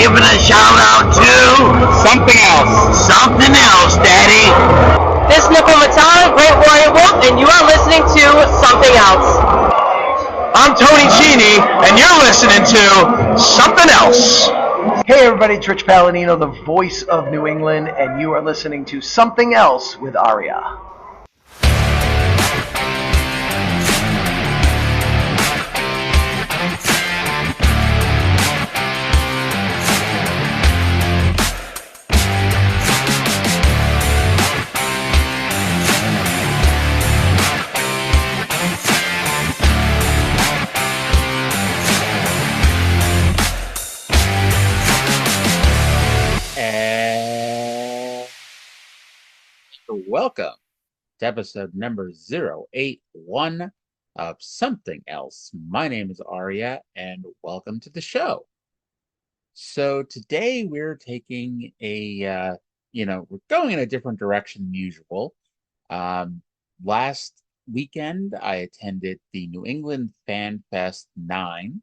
giving a shout out to Something else. something else, Daddy. This is Nakoma, Tala, Great Warrior Wolf, and you are listening to Something Else. I'm Tony Chini, and you're listening to Something Else. Hey everybody, it's Rich Palladino, the voice of New England, and you are listening to Something Else with Arya. Welcome to episode number 081 of Something Else. My name is Arya, and welcome to the show. So today we're taking we're going in a different direction than usual. Last weekend, I attended the New England Fan Fest 9,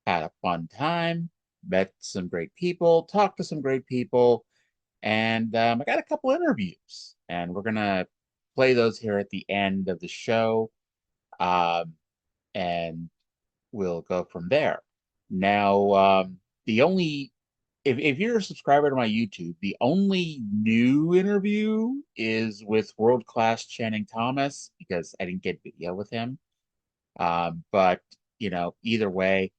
had a fun time, met some great people, talked to some great people, and I got a couple interviews, and we're gonna play those here at the end of the show, and we'll go from there. Now, the only if you're a subscriber to my YouTube, the only new interview is with world-class Channing Thomas because I didn't get video with him. But either way,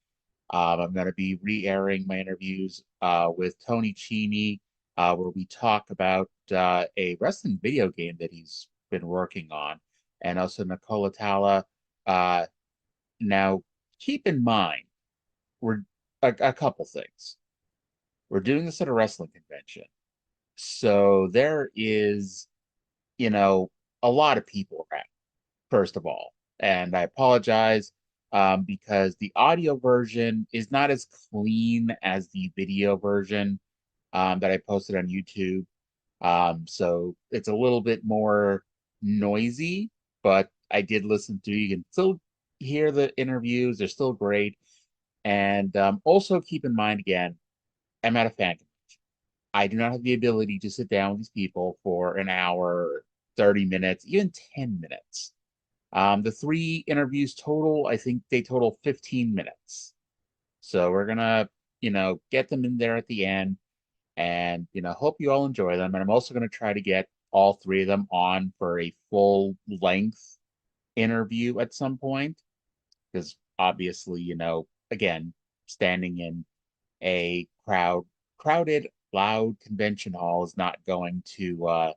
I'm going to be re-airing my interviews with Tony Chini, where we talk about a wrestling video game that he's been working on, and also Tala. Now, keep in mind, we're a couple things. We're doing this at a wrestling convention, so there is, a lot of people around, first of all, and I apologize because the audio version is not as clean as the video version that I posted on YouTube. So it's a little bit more noisy, but I did listen to, you can still hear the interviews. They're still great. And also keep in mind, again, I'm at a fan convention. I do not have the ability to sit down with these people for an hour, 30 minutes, even 10 minutes. The 3 interviews total, I think they total 15 minutes. So we're gonna, get them in there at the end, and hope you all enjoy them. And I'm also gonna try to get all 3 of them on for a full length interview at some point, because obviously, again, standing in a crowded, loud convention hall is not going to,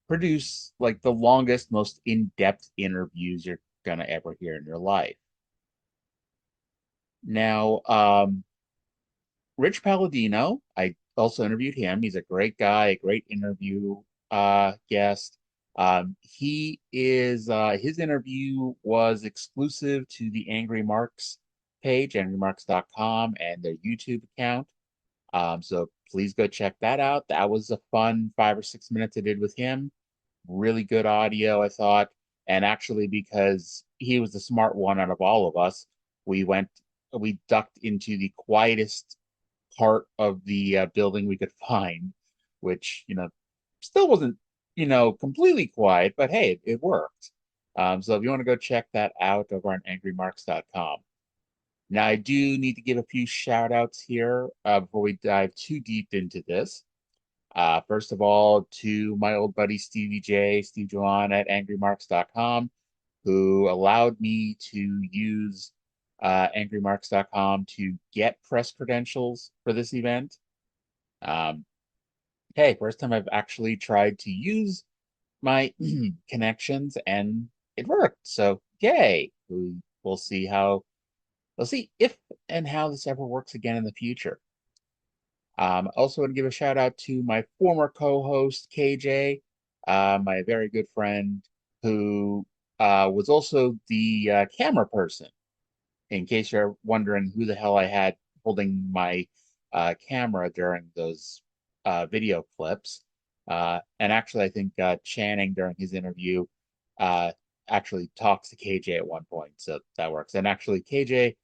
produce like the longest, most in-depth interviews you're gonna ever hear in your life. Now, Rich Palladino, I also interviewed him. He's a great guy, a great interview guest. He is his interview was exclusive to the Angry Marks page, angrymarks.com, and their YouTube account. So please go check that out. That was a fun 5 or 6 minutes I did with him. Really good audio, I thought. And actually, because he was the smart one out of all of us, we ducked into the quietest part of the building we could find, which, still wasn't, completely quiet, but hey, it worked. So if you want to go check that out over on angrymarks.com. Now, I do need to give a few shout outs here before we dive too deep into this. First of all, to my old buddy Steve Johan at angrymarks.com, who allowed me to use angrymarks.com to get press credentials for this event. Hey, first time I've actually tried to use my connections, and it worked. So yay! We'll see if and how this ever works again in the future. Also want to give a shout out to my former co-host KJ, my very good friend who was also the camera person. In case you're wondering who the hell I had holding my camera during those video clips. And actually, I think Channing during his interview actually talks to KJ at one point, so that works. And actually, KJ,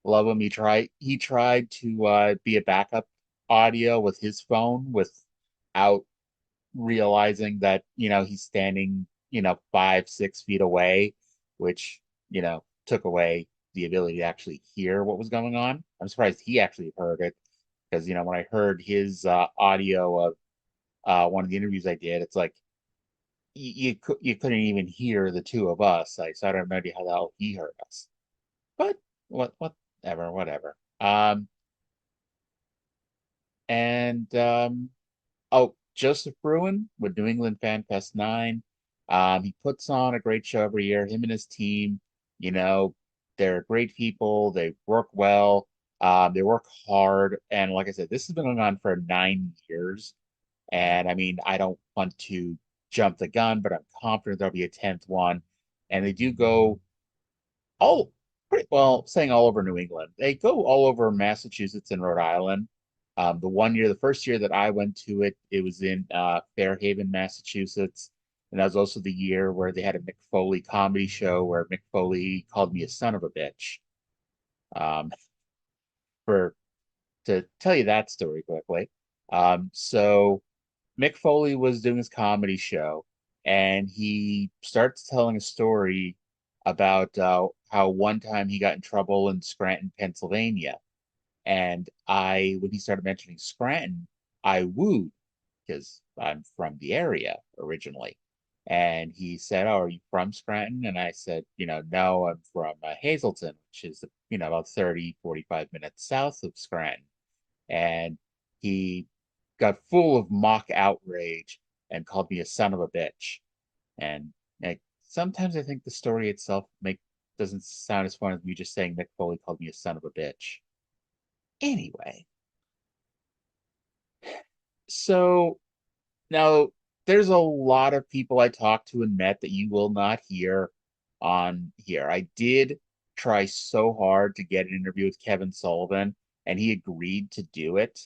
Love him. He tried to be a backup audio with his phone without realizing that, he's standing, 5, 6 feet away, which, took away the ability to actually hear what was going on. I'm surprised he actually heard it because, when I heard his audio of one of the interviews I did, it's like you couldn't even hear the two of us. So I don't have no idea how the hell he heard us. But whatever. And Oh, Joseph Bruin with New England Fan Fest 9. He puts on a great show every year. Him and his team, you know, they're great people. They work well. They work hard. And like I said, this has been going on for 9 years. And I mean, I don't want to jump the gun, but I'm confident there'll be a 10th one. And they do go all pretty well, saying all over New England. They go all over Massachusetts and Rhode Island. The first year that I went to it, it was in Fairhaven, Massachusetts. And that was also the year where they had a Mick Foley comedy show where Mick Foley called me a son of a bitch. Um, for to tell you that story quickly. So Mick Foley was doing his comedy show, and he starts telling a story about how one time he got in trouble in Scranton, Pennsylvania. And when he started mentioning Scranton, I wooed because I'm from the area originally. And he said, "Oh, are you from Scranton?" And I said, "No, I'm from Hazleton, which is, about 30, 45 minutes south of Scranton." And he got full of mock outrage and called me a son of a bitch. And like, sometimes I think the story itself doesn't sound as fun as me just saying Mick Foley called me a son of a bitch. Anyway, so now there's a lot of people I talked to and met that you will not hear on here. I did try so hard to get an interview with Kevin Sullivan, and he agreed to do it.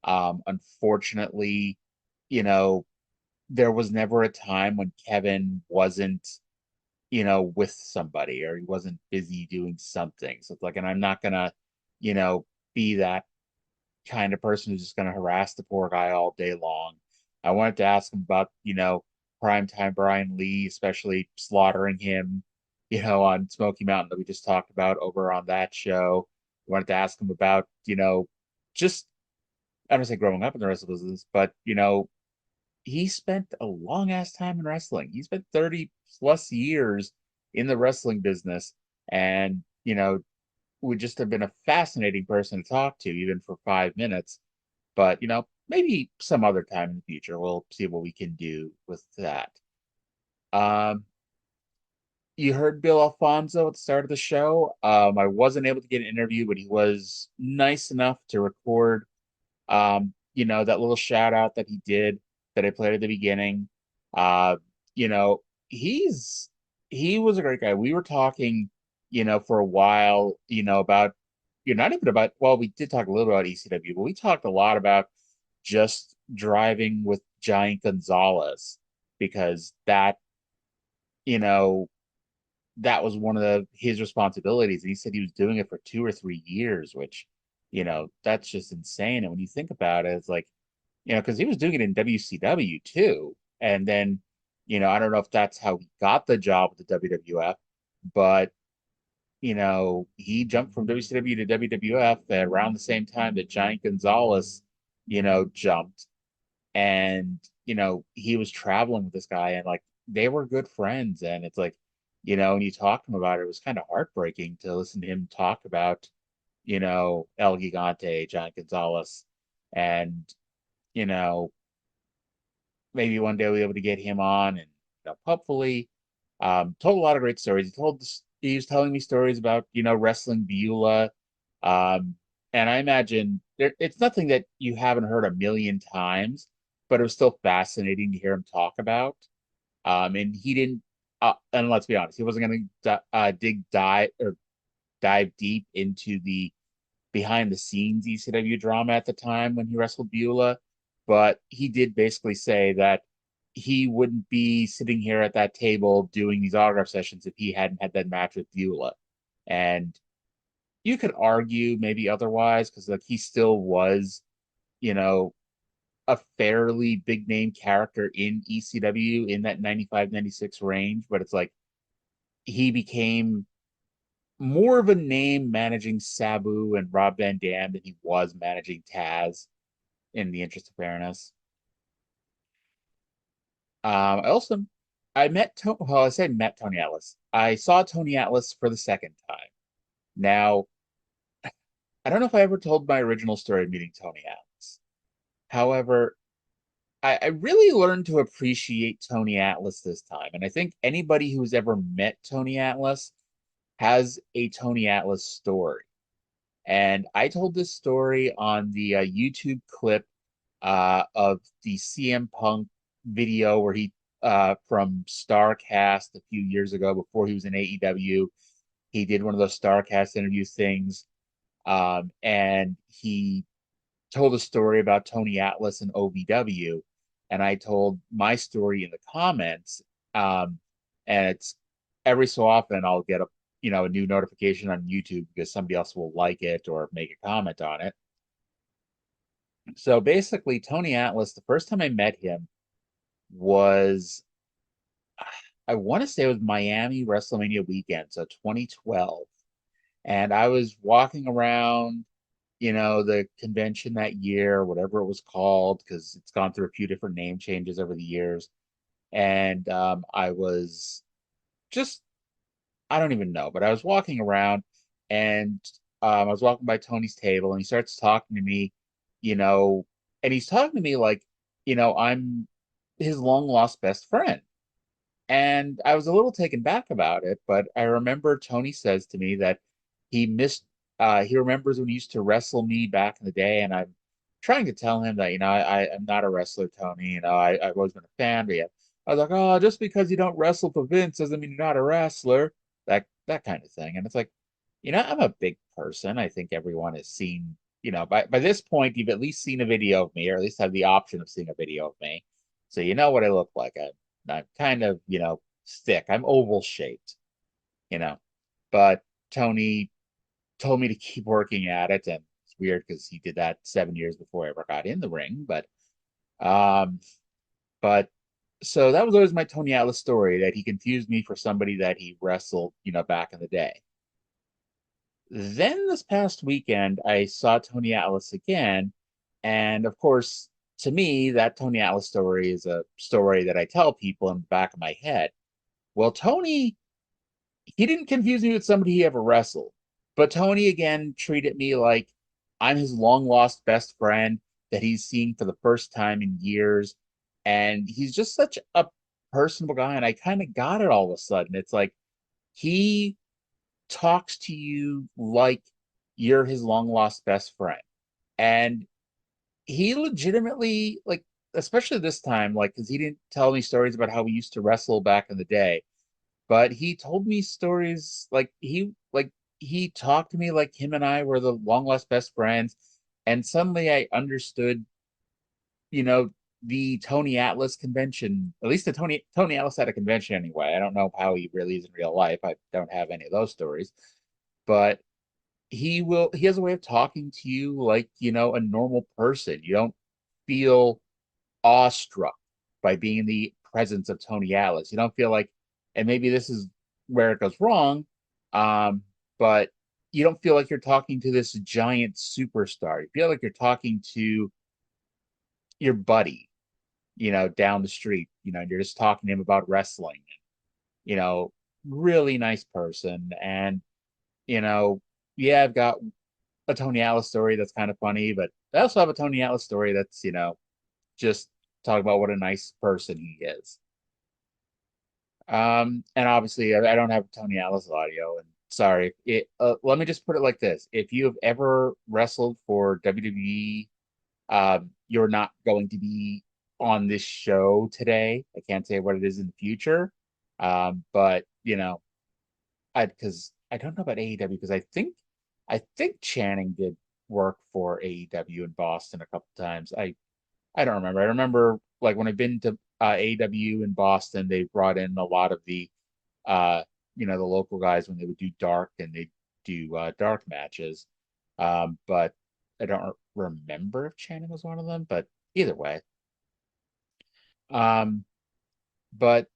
Unfortunately, you know, there was never a time when Kevin wasn't, with somebody or he wasn't busy doing something. So it's like, and I'm not gonna, you know, be that kind of person who's just gonna harass the poor guy all day long. I wanted to ask him about, primetime Brian Lee, especially slaughtering him, on Smoky Mountain that we just talked about over on that show. I wanted to ask him about, just I don't say growing up in the wrestling business, but he spent a long ass time in wrestling. He spent 30 plus years in the wrestling business and, would just have been a fascinating person to talk to, even for 5 minutes. But, maybe some other time in the future, we'll see what we can do with that. Um, you heard Bill Alfonso at the start of the show. I wasn't able to get an interview, but he was nice enough to record that little shout out that he did that I played at the beginning. Uh, you know, he was a great guy. We were talking, for a while, about not even about well, we did talk a little about ECW, but we talked a lot about just driving with Giant Gonzalez because you know, that was one of his responsibilities. And he said he was doing it for 2 or 3 years, which, that's just insane. And when you think about it, it's like, because he was doing it in WCW too. And then, I don't know if that's how he got the job with the WWF, but, he jumped from WCW to WWF at around the same time that Giant Gonzalez, jumped. And, he was traveling with this guy and like they were good friends. And it's like, when you talk to him about it, it was kind of heartbreaking to listen to him talk about, El Gigante, Giant Gonzalez. And, you know, maybe one day we'll be able to get him on and hopefully told a lot of great stories. He was telling me stories about, wrestling Beulah. And I imagine it's nothing that you haven't heard a million times, but it was still fascinating to hear him talk about. And he didn't, and let's be honest, he wasn't going to dive deep into the behind the scenes ECW drama at the time when he wrestled Beulah, but he did basically say that he wouldn't be sitting here at that table doing these autograph sessions if he hadn't had that match with Beulah. And you could argue maybe otherwise because like he still was, you know, a fairly big name character in ECW in that 95, 96 range, but it's like he became more of a name managing Sabu and Rob Van Dam than he was managing Taz, in the interest of fairness. I also I met well, I say met Tony Atlas. I saw Tony Atlas for the second time. Now, I don't know if I ever told my original story of meeting Tony Atlas. However, I really learned to appreciate Tony Atlas this time. And I think anybody who's ever met Tony Atlas has a Tony Atlas story. And I told this story on the YouTube clip of the CM Punk video where he, from Starcast a few years ago before he was in AEW, he did one of those Starcast interview things. And he told a story about Tony Atlas and OVW, and I told my story in the comments. And it's every so often I'll get a new notification on YouTube because somebody else will like it or make a comment on it. So basically, Tony Atlas, the first time I met him was, I want to say it was Miami WrestleMania weekend, so 2012. And I was walking around, the convention that year, whatever it was called, because it's gone through a few different name changes over the years. And I was just, I don't even know, but I was walking around and I was walking by Tony's table and he starts talking to me, you know, and he's talking to me like, I'm his long lost best friend. And I was a little taken back about it, but I remember Tony says to me that he missed, he remembers when he used to wrestle me back in the day. And I'm trying to tell him that, I'm not a wrestler, Tony. I've always been a fan, but yeah. I was like, oh, just because you don't wrestle for Vince doesn't mean you're not a wrestler. That kind of thing. And it's like, I'm a big person. I think everyone has seen, by this point, you've at least seen a video of me, or at least have the option of seeing a video of me. So you know what I look like. I'm kind of, thick. I'm oval shaped, you know. But Tony told me to keep working at it, and it's weird because he did that 7 years before I ever got in the ring. Um, but so that was always my Tony Atlas story, that he confused me for somebody that he wrestled, back in the day. Then this past weekend, I saw Tony Atlas again, and of course, to me, that Tony Atlas story is a story that I tell people in the back of my head. Well, Tony, he didn't confuse me with somebody he ever wrestled, but Tony again treated me like I'm his long lost best friend that he's seeing for the first time in years. And he's just such a personable guy. And I kind of got it all of a sudden. It's like he talks to you like you're his long lost best friend. And he legitimately, like, especially this time, like, because he didn't tell me stories about how we used to wrestle back in the day, but he told me stories like he talked to me like him and I were the long lost best friends. And suddenly I understood, you know, the Tony Atlas convention, at least the Tony Atlas at a convention anyway. I don't know how he really is in real life. I don't have any of those stories. But he has a way of talking to you like, a normal person. You don't feel awestruck by being in the presence of Tony Atlas. You don't feel like, and maybe this is where it goes wrong, but you don't feel like you're talking to this giant superstar. You feel like you're talking to your buddy, down the street. And you're just talking to him about wrestling. You know, really nice person. And, yeah, I've got a Tony Atlas story that's kind of funny, but I also have a Tony Atlas story that's, just talk about what a nice person he is. And obviously, I don't have Tony Atlas audio, and sorry. Let me just put it like this: if you have ever wrestled for WWE, you're not going to be on this show today. I can't say what it is in the future, but because I don't know about AEW because I think Channing did work for AEW in Boston a couple times. I don't remember. I remember like when I've been to AEW in Boston, they brought in a lot of the the local guys when they would do dark, and they do dark matches. But I don't remember if Channing was one of them. But either way, um, but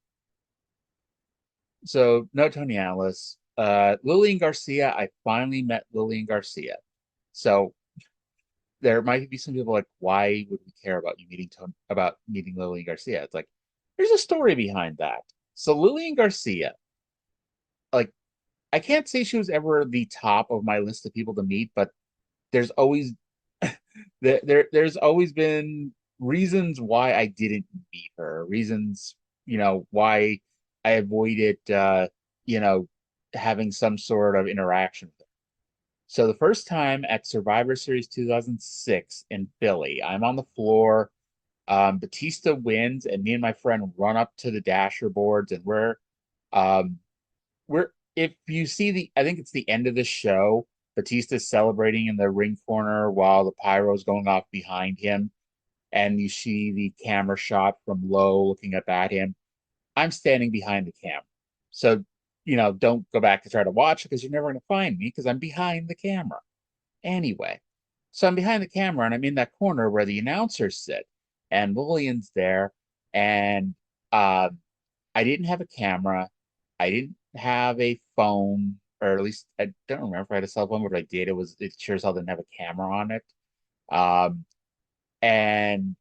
so no Tony Alice. Lillian Garcia. I finally met Lillian Garcia. So there might be some people like, why would we care about you meeting Lillian Garcia? It's like there's a story behind that. So Lillian Garcia, like I can't say she was ever the top of my list of people to meet, but there's always there's always been reasons why I didn't meet her, reasons, why I avoided you know, having some sort of interaction with her. So the first time at Survivor Series 2006 in Philly, I'm on the floor. Batista wins, and me and my friend run up to the dasher boards, and um, we're if you see I think it's the end of the show. Batista's celebrating in the ring corner while the pyro's going off behind him, and you see the camera shot from low looking up at him. I'm standing behind the camera, so don't go back to try to watch it because you're never going to find me because I'm behind the camera. Anyway, so I'm behind the camera and I'm in that corner where the announcers sit, and Lillian's there, and um, I didn't have a camera. I didn't have a phone, or at least I don't remember if I had a cell phone, but if I did, it sure as hell didn't have a camera on it. Um, and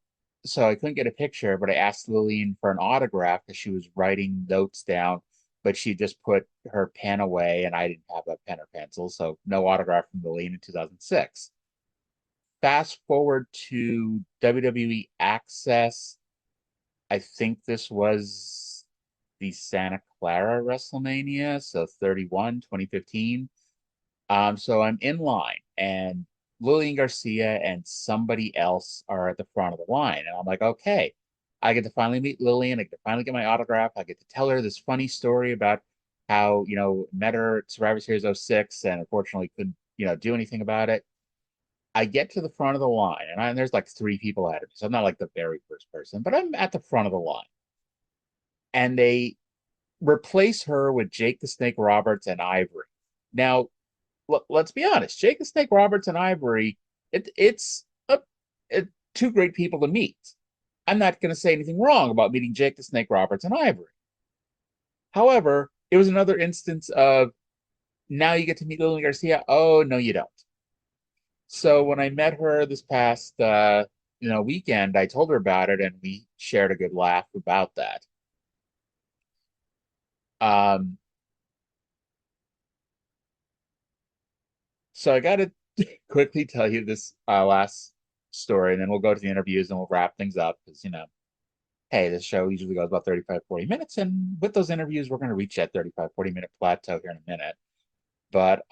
so I couldn't get a picture, but I asked Lillian for an autograph because she was writing notes down, but she just put her pen away and I didn't have a pen or pencil, so no autograph from Lillian in 2006. Fast forward to WWE Access. I think this was the Santa Clara WrestleMania, so 31, 2015. So I'm in line, and Lillian Garcia and somebody else are at the front of the line. And I'm like, okay, I get to finally meet Lillian. I get to finally get my autograph. I get to tell her this funny story about how, met her at Survivor Series '06 and unfortunately couldn't, do anything about it. I get to the front of the line, and there's like three people ahead of me. So I'm not like the very first person, but I'm at the front of the line. And they replace her with Jake the Snake Roberts and Ivory. Now, let's be honest, Jake the Snake Roberts and Ivory, it's two great people to meet. I'm not going to say anything wrong about meeting Jake the Snake Roberts and Ivory. However, it was another instance of now you get to meet Lillian Garcia. Oh, no, you don't. So when I met her this past weekend, I told her about it and we shared a good laugh about that. Um, so I got to quickly tell you this last story, and then we'll go to the interviews and we'll wrap things up because, hey, this show usually goes about 35, 40 minutes. And with those interviews, we're going to reach that 35, 40-minute plateau here in a minute. But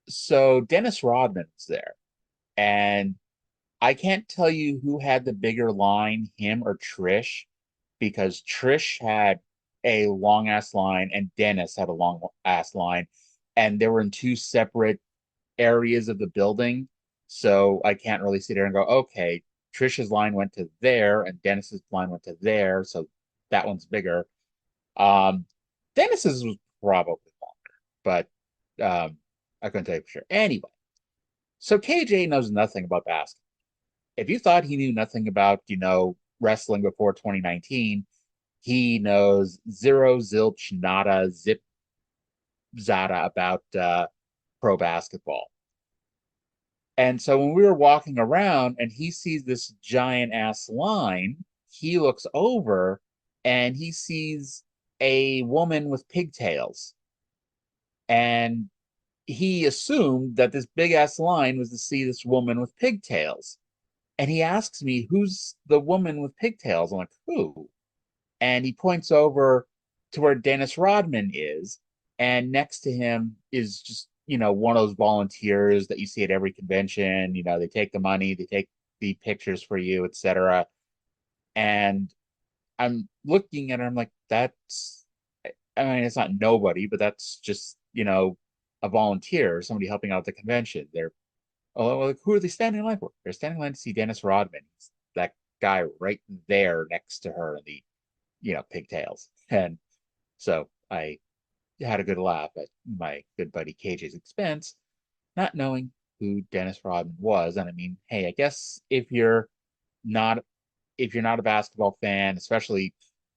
so Dennis Rodman was there. And I can't tell you who had the bigger line, him or Trish, because Trish had a long ass line and Dennis had a long ass line. And they were in two separate areas of the building. So I can't really sit there and go, okay, Trisha's line went to there and Dennis's line went to there. So that one's bigger. Dennis's was probably longer, but I couldn't tell you for sure. Anyway, so KJ knows nothing about basketball. If you thought he knew nothing about, wrestling before 2019, he knows zero, zilch, nada, zip, zada about pro basketball. And so when we were walking around and he sees this giant ass line, he looks over and he sees a woman with pigtails. And he assumed that this big ass line was to see this woman with pigtails. And he asks me, who's the woman with pigtails? I'm like, who? And he points over to where Dennis Rodman is. And next to him is just, one of those volunteers that you see at every convention. They take the money, they take the pictures for you, etc. And I'm looking at her, I'm like, I mean, it's not nobody, but that's just, a volunteer, somebody helping out at the convention. Like, who are they standing in line for? They're standing in line to see Dennis Rodman. He's that guy right there next to her in the, pigtails. And so I had a good laugh at my good buddy KJ's expense, not knowing who Dennis Rodman was. And I mean, hey, I guess if you're not a basketball fan, especially,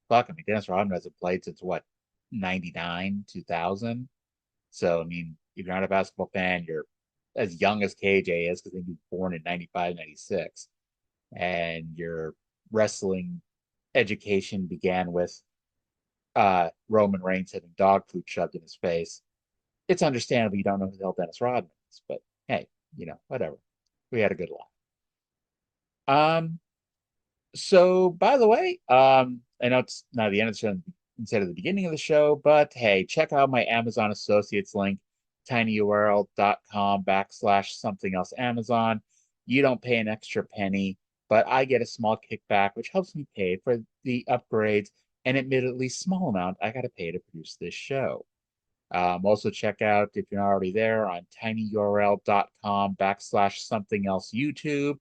fuck, I mean, Dennis Rodman hasn't played since what, 99, 2000. So I mean, if you're not a basketball fan, you're as young as KJ is because he was born in 95, 96, and your wrestling education began with Roman Reigns having dog food shoved in his face. It's understandable you don't know who the hell Dennis Rodman is, but hey, whatever. We had a good laugh. So by the way, I know it's not the end of the show instead of the beginning of the show, but hey, check out my Amazon Associates link, tinyurl.com/something else Amazon. You don't pay an extra penny, but I get a small kickback, which helps me pay for the upgrades, and admittedly small amount I gotta pay to produce this show. Also check out, if you're not already there, on tinyurl.com/something else YouTube.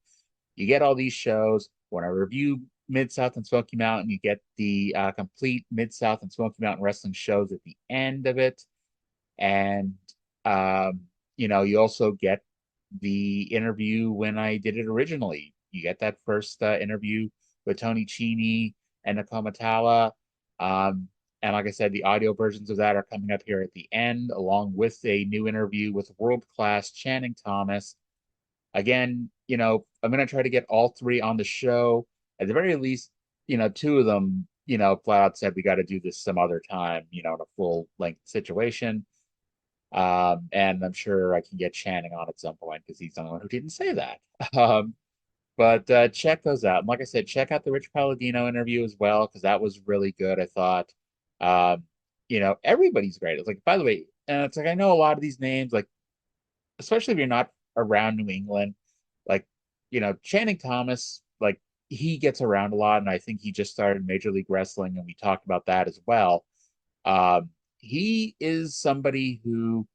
You get all these shows. When I review Mid-South and Smoky Mountain, you get the complete Mid-South and Smoky Mountain wrestling shows at the end of it. And, you also get the interview when I did it originally. You get that first interview with Tony Chini and Nakoma Tala. And like I said, the audio versions of that are coming up here at the end, along with a new interview with world-class Channing Thomas. Again, I'm going to try to get all three on the show. At the very least, two of them, flat out said we got to do this some other time, in a full-length situation. And I'm sure I can get Channing on at some point because he's the only one who didn't say that. But check those out. And like I said, check out the Rich Palladino interview as well, because that was really good, I thought. Everybody's great. It's like, by the way, and it's like, I know a lot of these names, like, especially if you're not around New England, like, Channing Thomas, like, he gets around a lot, and I think he just started Major League Wrestling, and we talked about that as well. He is somebody who,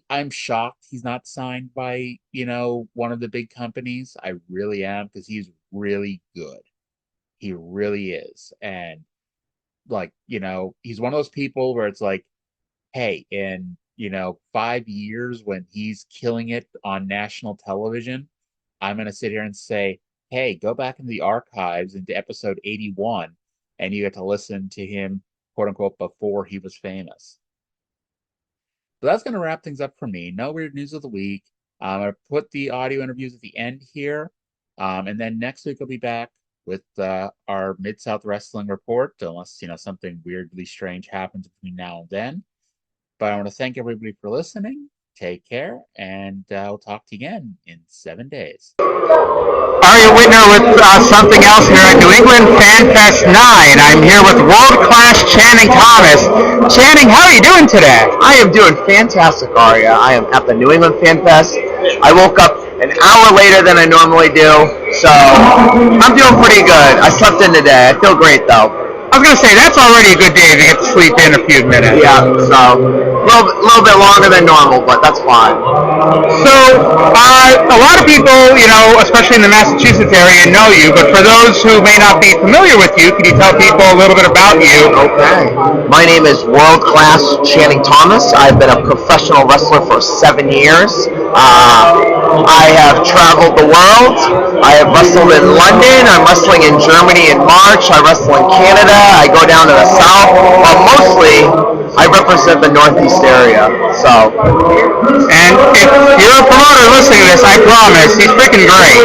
I'm shocked he's not signed by, one of the big companies. I really am, because he's really good. He really is. And, like, he's one of those people where it's like, hey, in, 5 years when he's killing it on national television, I'm going to sit here and say, hey, go back into the archives into episode 81, and you get to listen to him, quote unquote, before he was famous. So that's going to wrap things up for me. No weird news of the week. I'm going to put the audio interviews at the end here. And then next week I'll be back with our Mid-South Wrestling report, unless, something weirdly strange happens between now and then. But I want to thank everybody for listening. Take care, and we'll talk to you again in 7 days. Arya Whitner with something else here at New England Fan Fest 9. I'm here with world-class Channing Thomas. Channing, how are you doing today? I am doing fantastic, Arya. I am at the New England Fan Fest. I woke up an hour later than I normally do, so I'm doing pretty good. I slept in today. I feel great, though. I was going to say, that's already a good day to get to sleep in a few minutes. Yeah, so a little bit longer than normal, but that's fine. So, a lot of people, especially in the Massachusetts area, know you, but for those who may not be familiar with you, can you tell people a little bit about you? Okay. My name is world-class Channing Thomas. I've been a professional wrestler for 7 years. I have traveled the world. I have wrestled in London. I'm wrestling in Germany in March. I wrestle in Canada. I go down to the South. But mostly, I represent the Northeast area. So. And if you're a promoter listening to this, I promise, he's freaking great.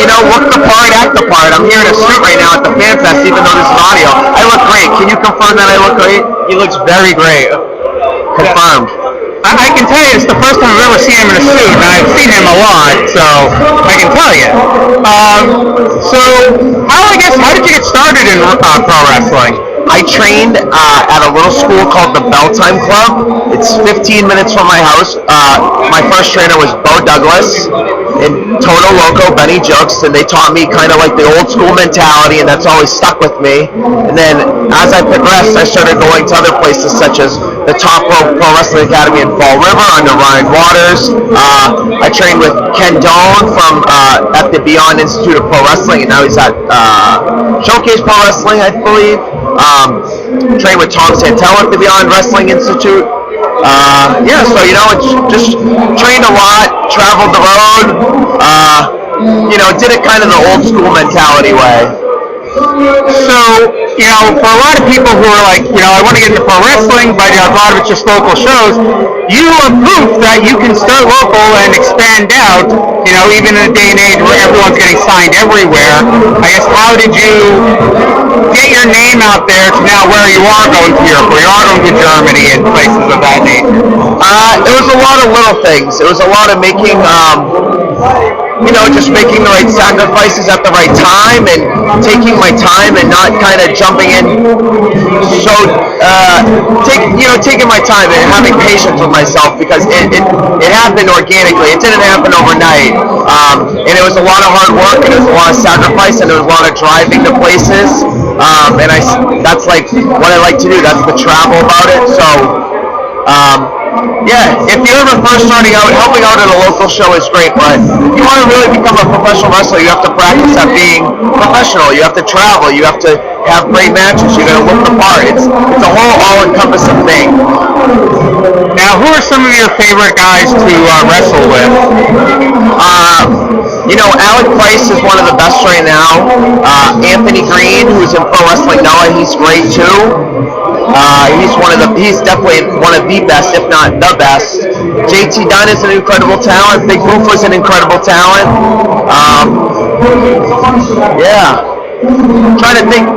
Yeah, look the part, act the part. I'm here in a suit right now at the Fan Fest, even though this is audio. I look great. Can you confirm that I look great? He looks very great. Confirmed. I can tell you it's the first time I've ever seen him in a suit, and I've seen him a lot, so I can tell you. So, how did you get started in pro wrestling? I trained at a little school called the Belltime Club. It's 15 minutes from my house. My first trainer was Bo Douglas and Toto Loco, Benny Jokes, and they taught me kind of like the old school mentality, and that's always stuck with me. And then as I progressed, I started going to other places such as the Top Rope Pro Wrestling Academy in Fall River under Ryan Waters. I trained with Ken Doan from at the Beyond Institute of Pro Wrestling, and now he's at Showcase Pro Wrestling, I believe. trained with Tom Santella at the Beyond Wrestling Institute. Yeah, so it's just trained a lot, traveled the road, did it kind of the old school mentality way. So, for a lot of people who are like, I want to get into pro wrestling, but a lot of it's just local shows, you are proof that you can start local and expand out, even in a day and age where everyone's getting signed everywhere. I guess, how did you get your name out there to now where you are going to Europe, where you are going to Germany and places of that nature? It was a lot of little things. It was a lot of making, just making the right sacrifices at the right time and taking my time and not kind of jumping in. So, taking my time and having patience with myself, because it happened organically. It didn't happen overnight. And it was a lot of hard work, and it was a lot of sacrifice, and it was a lot of driving to places. And that's like what I like to do. That's the travel about it. So, yeah, if you're ever first starting out, helping out at a local show is great, but if you want to really become a professional wrestler, you have to practice at being professional. You have to travel. You have to have great matches. You got to look the part. It's a whole all-encompassing thing. Now, who are some of your favorite guys to wrestle with? Alec Price is one of the best right now. Anthony Green, who's in Pro Wrestling Noah, he's great too. He's definitely one of the best, if not the best. JT Dunn is an incredible talent. Big Roof is an incredible talent. Yeah. I'm trying to think.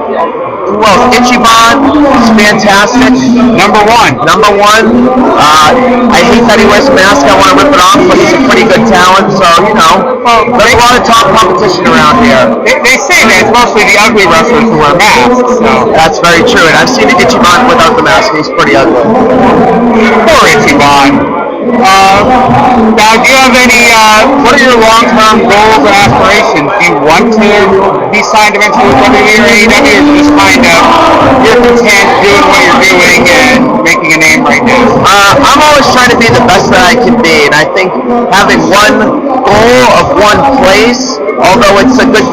Who else? Ichiban is fantastic. Number one. I hate that he wears a mask. I want to rip it off, but he's a pretty good talent. So, there's a lot of top competition around here. They say that it's mostly the ugly wrestlers who wear masks. So that's very true. And I've seen Ichiban without the mask. He's pretty ugly. Poor Ichiban. Now, do you have any, what are your long-term goals and aspirations? Do you want to be signed eventually with WWE or AEW, or just kind of, you're content doing what you're doing and making a name right now? I'm always trying to be the best that I can be, and I think having one goal of one place, although it's a good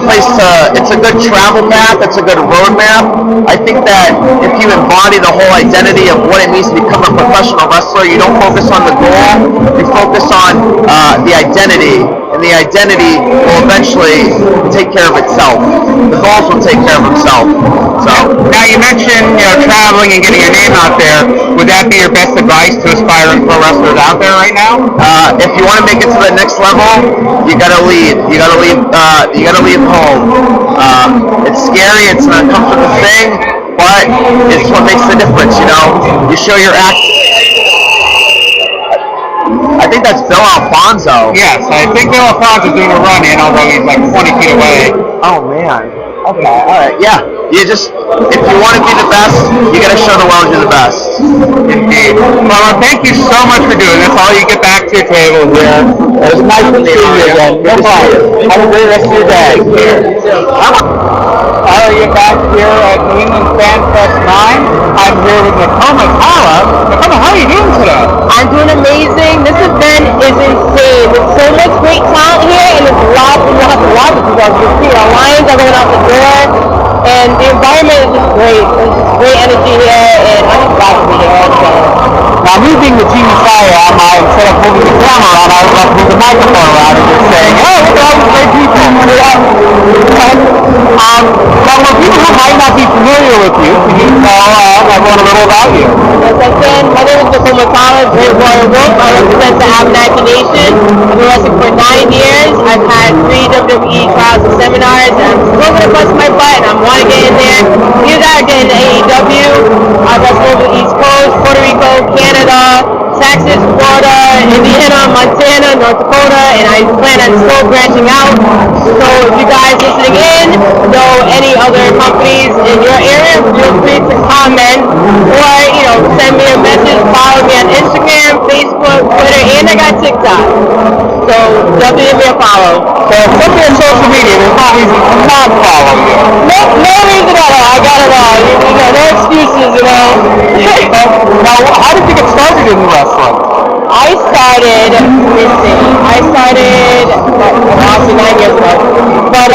it's a good travel path, it's a good roadmap, I think that if you embody the whole identity of what it means to become a professional wrestler, you don't focus on the goal, you focus on the identity, and the identity will eventually take care of itself. The goals will take care of themselves. So now you mentioned traveling and getting your name out there. Would that be your best advice to aspiring pro wrestlers out there right now? If you want to make it to the next level, you gotta leave. You gotta leave home. It's scary. It's an uncomfortable thing, but it's what makes the difference. You show your act. I think that's Bill Alfonso. Yes, I think Bill Alfonso's doing a run in, although he's like 20 feet away. Oh man. Okay. All right. Yeah. If you want to be the best, you got to show the world you're the best. Indeed. Well, thank you so much for doing this. I'll let you get back to your table here. It was nice to see you again. No problem. Have a great rest of your day. Arya back here at New England Fan Fest 9. I'm here with Nakoma Tala. Nakoma, how are you doing today? I'm doing amazing. This event is insane. There's so much great talent here, and it's lots. You don't have to love it because you see our lines are going out the door, and the environment is just great. There's just great energy here, and I'm just glad to be here. So. Now, me being the Chini instead of moving the camera around, I would like to move the microphone around and just saying, oh, look at all these great people. Now, for people who might not be familiar with you, can you tell everyone a little about you? Yes, I can. My name is Nakoma Tala, Great Royal Wolf. I represent the Abenaki Nation. I've been wrestling for 9 years. I've had 3 WWE trials and seminars, and I'm still going to bust my butt, and I want to get in there. Either that or get into AEW. I've wrestled over the East Coast, Puerto Rico, Canada, Texas, Florida, Indiana, Montana, North Dakota, and I plan on still branching out. So if you guys listening in know any other companies in your area, feel free to comment or, send me a message, follow me on Instagram, Facebook, Twitter, and I got TikTok. So definitely give me a follow. So if somebody on social media, there's no reason to not follow you. No reason at all. I got it all. No excuses, Now, how did you get started in wrestling? I started obviously 9 years ago. But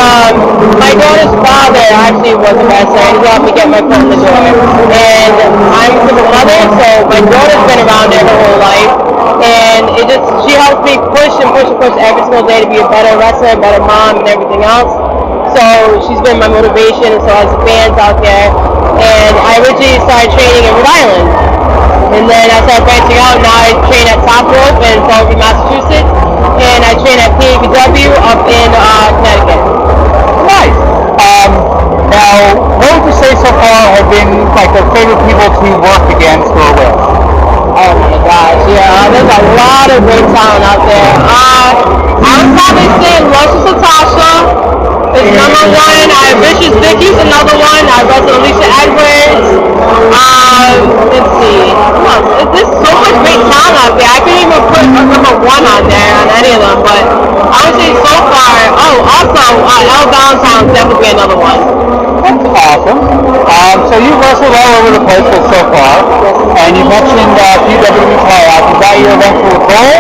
My daughter's father actually was a wrestler, and he helped me get my foot in the door. And I'm a single mother, so my daughter's been around there her whole life. And she helps me push every single day to be a better wrestler, a better mom, and everything else. So she's been my motivation, and so as the fans out there. And I originally started training in Rhode Island. And then I started branching out, and now I train at Top Rope in Bellevue, Massachusetts. And I train at PABW up in Connecticut. Nice. Now, what would you say so far have been like the favorite people to work against or with? Oh my gosh, yeah, there's a lot of great talent out there. I would probably say Russell Satasha is number one. Vicious Vicky's another one. I wrestled Alicia Edwards. Let's see. There's so much great talent out there. I couldn't even put a number one on there on any of them, but I would say so far. Oh, also, Elle Valentine would definitely be another one. That's awesome. So you've wrestled all over the place so far, and you mentioned PWE tryouts. Is that your eventual goal?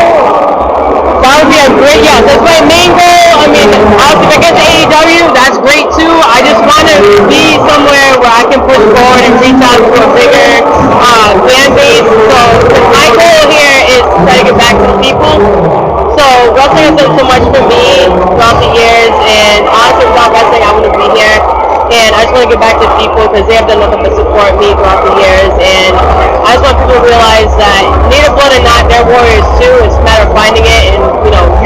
That would be a great, yeah, that's my main goal. I mean, if I get to AEW, that's great too. I just want to be somewhere where I can push forward and reach out to a bigger fan base. So my goal here is to try to get back to the people. So wrestling has done so much for me throughout the years, and honestly, without wrestling, I wouldn't be here. And I just want to get back to people because they have done nothing but support me throughout the years. And I just want people to realize that Native Blood or not, they're warriors too. It's a matter of finding it and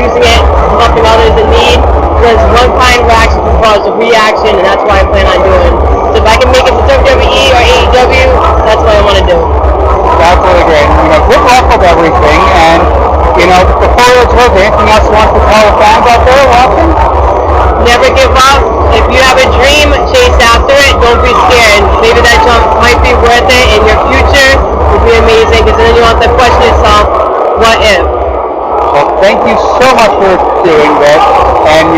using it, helping others in need. Because one kind of action can cause a reaction, and that's what I plan on doing. So if I can make it to WWE or AEW, that's what I want to do. That's really great. Good luck with everything. And before it's over, anything else you want to tell the fans out there watching? Never give up. If you have a dream, chase after it. Don't be scared. Maybe that jump might be worth it, and your future will be amazing. Because then you want to question yourself, what if? Well, thank you so much for doing this. And,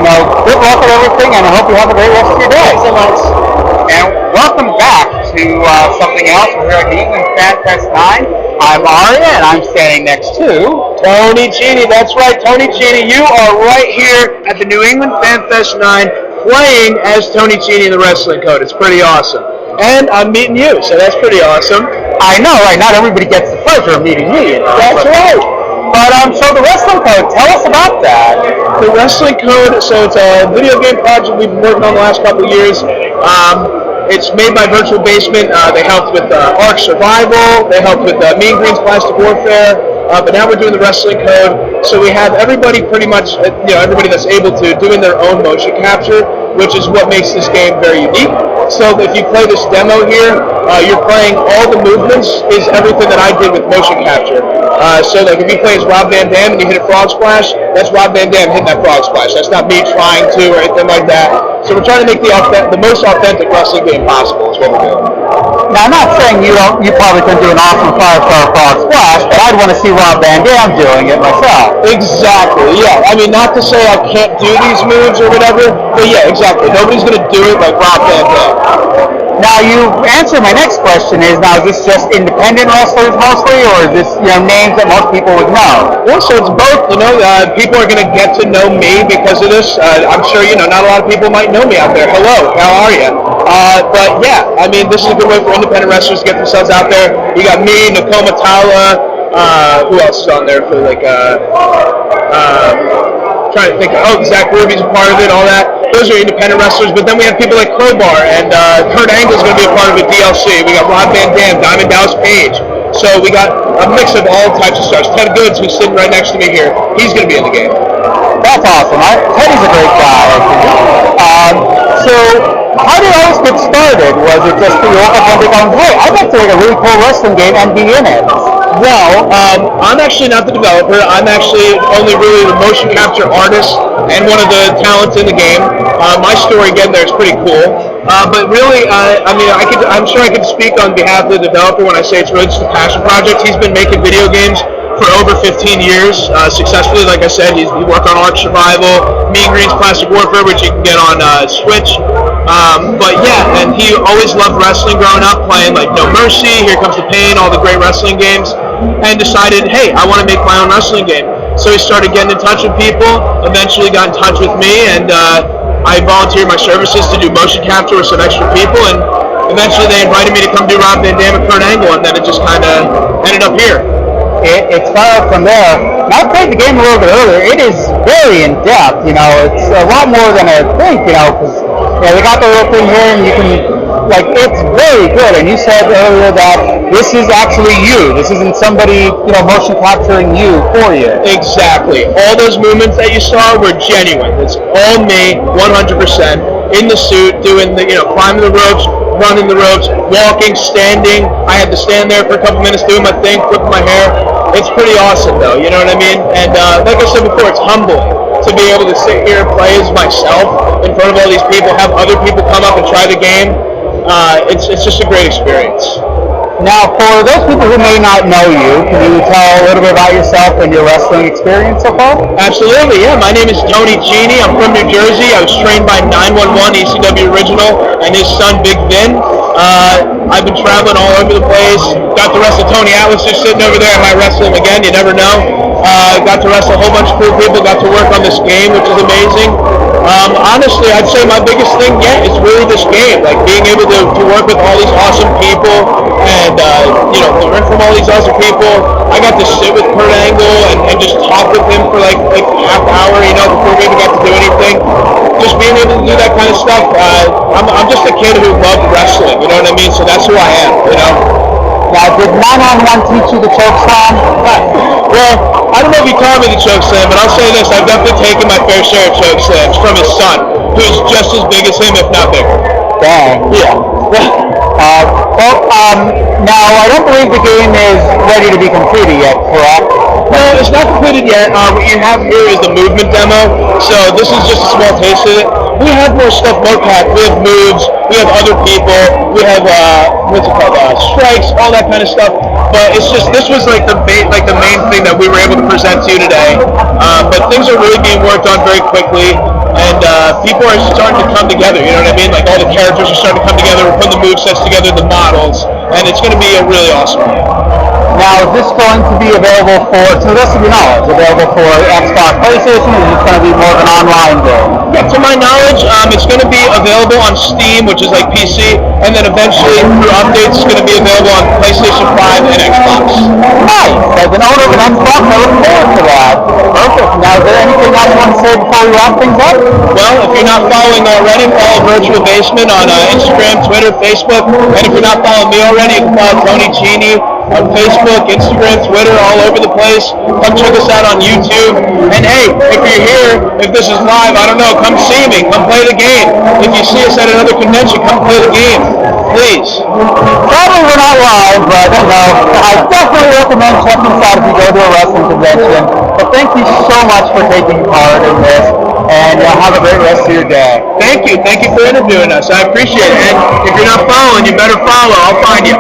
good luck with everything, and I hope you have a great rest of your day. Thanks so much. And welcome back to something else. We're here at New England Fan Fest 9. I'm Arya, and I'm standing next to Tony Chini. That's right, Tony Chini. You are right here at the New England Fan Fest 9 playing as Tony Chini in the Wrestling Code. It's pretty awesome. And I'm meeting you, so that's pretty awesome. I know, right? Not everybody gets the pleasure of meeting me. That's right. But so the Wrestling Code, tell us about that. The Wrestling Code, so it's a video game project we've been working on the last couple of years. It's made by Virtual Basement. They helped with Ark Survival. They helped with Mean Green's Plastic Warfare. But now we're doing the Wrestling Code. So we have everybody pretty much, everybody that's able to doing their own motion capture, which is what makes this game very unique. So if you play this demo here, you're playing all the movements is everything that I did with motion capture. So like if you play as Rob Van Dam and you hit a frog splash, that's Rob Van Dam hitting that frog splash. That's not me trying to or anything like that. So we're trying to make the most authentic wrestling game possible is what we're doing. Now I'm not saying you probably can do an awesome 5-star frog splash, but I'd want to see Rob Van Dam doing it myself. Exactly, yeah. I mean, not to say I can't do these moves or whatever, but yeah, exactly. Nobody's going to do it like Rob Van Dam. Now you answered my next question is this just independent wrestlers mostly, or is this names that most people would know? Well, so it's both. People are going to get to know me because of this. I'm sure not a lot of people might know me out there. Hello, how are you? But yeah, I mean, this is a good way for independent wrestlers to get themselves out there. You got me, Nakoma, Tala. Who else is on there for trying to think. Zach Ruby's a part of it. All that. Those are independent wrestlers. But then we have people like Crowbar and Kurt Angle's going to be a part of it. DLC. We got Rob Van Dam, Diamond Dallas Page. So we got a mix of all types of stars. Ted Goods, who's sitting right next to me here, he's going to be in the game. That's awesome. Teddy's a great guy. So how did all this get started? Was it just the open public on, hey, I'd like to make a really cool wrestling game and be in it? Well, I'm actually not the developer. I'm actually only really the motion capture artist and one of the talents in the game. My story getting there is pretty cool. But really, I'm sure I could speak on behalf of the developer when I say it's really just a passion project. He's been making video games for over 15 years successfully. Like I said, he worked on Ark Survival, Mean Green's Plastic Warfare, which you can get on Switch. But yeah, and he always loved wrestling growing up, playing like No Mercy, Here Comes the Pain, all the great wrestling games, and decided, hey, I want to make my own wrestling game. So he started getting in touch with people, eventually got in touch with me, and I volunteered my services to do motion capture with some extra people, and eventually they invited me to come do Rob Van Dam and Kurt Angle, and then it just kind of ended up here. It's far up from there. And I played the game a little bit earlier. It is very in depth. It's a lot more than I think. Because they got the little thing here, and you can it's very good. And you said earlier that this is actually you. This isn't somebody motion capturing you for you. Exactly. All those movements that you saw were genuine. It's all me, 100%, in the suit, doing the climbing the ropes, running the ropes, walking, standing. I had to stand there for a couple minutes doing my thing, flipping my hair. It's pretty awesome, though. You know what I mean? And like I said before, it's humbling to be able to sit here and play as myself in front of all these people, have other people come up and try the game. It's just a great experience. Now, for those people who may not know you, can you tell a little bit about yourself and your wrestling experience so far? Absolutely, yeah. My name is Tony Chini. I'm from New Jersey. I was trained by 911 ECW Original and his son Big Vin. I've been traveling all over the place. Got to wrestle Tony Atlas, who's sitting over there. I might wrestle him again. You never know. Got to wrestle a whole bunch of cool people. Got to work on this game, which is amazing. Honestly, I'd say my biggest thing yet is really this game. Like being able to work with all these awesome people and learn from all these awesome people. I got to sit with Kurt Angle and just talk with him for like half hour, before we even got to do anything. Just being able to do that kind of stuff. I'm just a kid who loved wrestling. You know what I mean? So that's who I am. Now, did 911 teach you the choke slam? Well, I don't know if he taught me the choke slam, but I'll say this: I've definitely taken my fair share of choke slams from his son, who's just as big as him, if not bigger. Dang. Yeah. Now I don't believe the game is ready to be completed yet, correct? No, it's not completed yet. What you have here is the movement demo, so this is just a small taste of it. We have more stuff packed. We have moves, we have other people, we have strikes, all that kind of stuff. But it's just this was like the main thing that we were able to present to you today. But things are really being worked on very quickly. And people are starting to come together, you know what I mean? Like all the characters are starting to come together, we're putting the movesets together, the models, and it's going to be a really awesome game. Now, is this going to be available to the rest of your knowledge, available for Xbox, PlayStation, or is this going to be more of an online game? Yeah, to my knowledge, it's going to be available on Steam, which is like PC, and then eventually through updates, it's going to be available on PlayStation 5 and Xbox. Nice! As an owner of an Xbox, I look forward to that. Perfect. Now, is there anything else you want to say before we wrap things up? Well, if you're not following already, follow Virtual Basement on Instagram, Twitter, Facebook, and if you're not following me already, you can follow Tony Chini on Facebook, Instagram, Twitter, all over the place. Come check us out on YouTube. And hey, if you're here, if this is live, I don't know, come see me. Come play the game. If you see us at another convention, come play the game. Please. Probably we're not live, but I definitely recommend checking us out if you go to a wrestling convention. But thank you so much for taking part in this, and have a great rest of your day. Thank you. Thank you for interviewing us. I appreciate it. And if you're not following, you better follow. I'll find you.